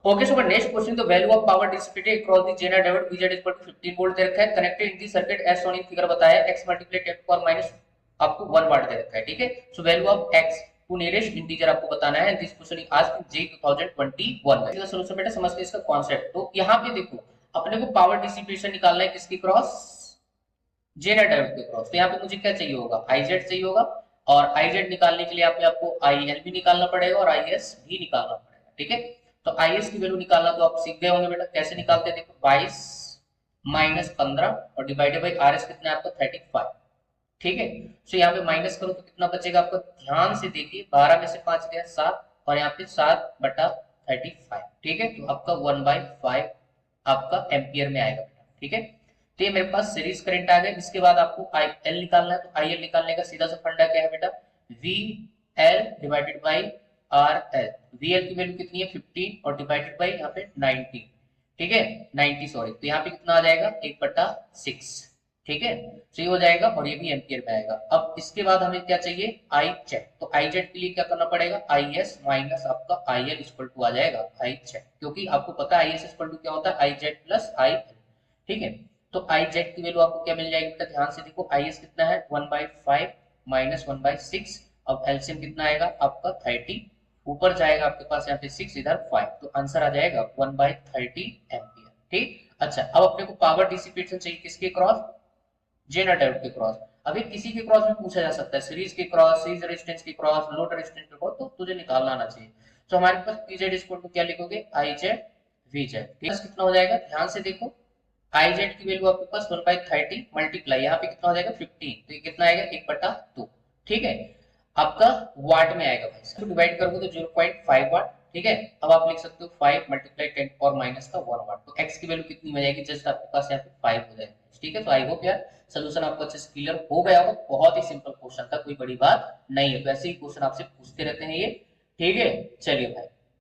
Okay so next question, the value of power dissipated across the zener diode VZ equal to 15 volt दे रखा है, connected in the circuit as shown in figure बताया है, x multiply 10 power minus आपको 1 वाट दे रखा है, ठीक है। So value of x to nearest integer आपको बताना है, this question is asked in J 2021 में। इसका सॉल्यूशन बेटा समझते हैं इसका कांसेप्ट। तो यहां पे देखो अपने को पावर डिसिपेशन निकालना है किसके क्रॉस, जेनर डायोड के क्रॉस। तो यहाँ पे मुझे क्या चाहिए होगा, IZ चाहिए होगा, और IZ निकालने के लिए यहाँ पे आपको IL भी निकालना पड़ेगा और IS भी निकालना पड़ेगा, ठीक है। तो IS की वैल्यू निकालना तो आप सीख गए होंगे बेटा, कैसे निकालते हैं, देखो 22 माइनस 15 और डिवाइडेड बाई RS कितना है आपका 35, ठीक है। सो यहाँ पे माइनस करो तो कितना बचेगा आपको, ध्यान से देखिए 12 में से 5 गया 7, और यहाँ पे 7/35, ठीक है। तो आपका 1/5 आपका एम्पियर में आएगा बेटा, ठीक है। तो ये मेरे पास सीरीज करंट आ गया। इसके बाद आपको IL निकालना है, तो IL निकालने का सीधा सा फंडा क्या है बेटा, VL divided by RL। VL की वैल्यू कितनी है 15 और डिवाइडेड बाई यहाँ पे 90, ठीक है 90 सॉरी। तो यहाँ पे कितना आ जाएगा 1/6, ठीक है। तो ये हो जाएगा और ये भी एम्पियर में आएगा। अब इसके बाद हमें क्या चाहिए, आई चेक। तो आई जेड के लिए क्या करना पड़ेगा, IS माइनस आपका IL इक्वल टू आ जाएगा आई चेक, क्योंकि आपको पता है IS इक्वल टू क्या होता है, IZ प्लस IL, ठीक है। तो IZ की वैल्यू आपको क्या मिल जाएगी बेटा, ध्यान से देखो IS कितना है 1/5 माइनस 1/6। अब एलसीएम कितना आएगा आपका 30, ऊपर जाएगा आपके पास यहाँ पे 6, इधर 5, तो आंसर आ जाएगा 1/30 एम्पियर, ठीक। अच्छा अब अपने को पावर डिसिपेशन चाहिए किसके क्रॉस, जेनर डायोड के क्रॉस। अभी किसी के क्रॉस में पूछा जा सकता है, सीरीज के क्रॉस, सीरीज रेजिस्टेंस के क्रॉस, लोड रेजिस्टेंस के क्रॉस, तो तुझे निकालना आना चाहिए। तो हमारे पास PZ इक्वल टू क्या लिखोगे, IZ VZ, कितना हो जाएगा, ध्यान से देखो IZ की वैल्यू आपके पास 1/30 मल्टीप्लाई यहाँ पे कितना हो जाएगा 15, तो ये कितना आएगा 1/2, ठीक है। आपका वाट में आएगा भाई, इसको डिवाइड करोगे तो 0.5 वाट, ठीक है। अब आप लिख सकते हो 5 मल्टीप्लाई 10 पावर माइनस का 1 वाट, तो x की वैल्यू कितनी हो जाएगी, जस्ट आपके पास यहाँ पे 5 हो जाएगा, ठीक है। तो आई होप यार सोल्यूशन आपको अच्छे से क्लियर हो गया होगा। बहुत ही सिंपल क्वेश्चन था, कोई बड़ी बात नहीं है। तो ऐसे ही क्वेश्चन आपसे पूछते रहते हैं ये, ठीक है। चलिए भाई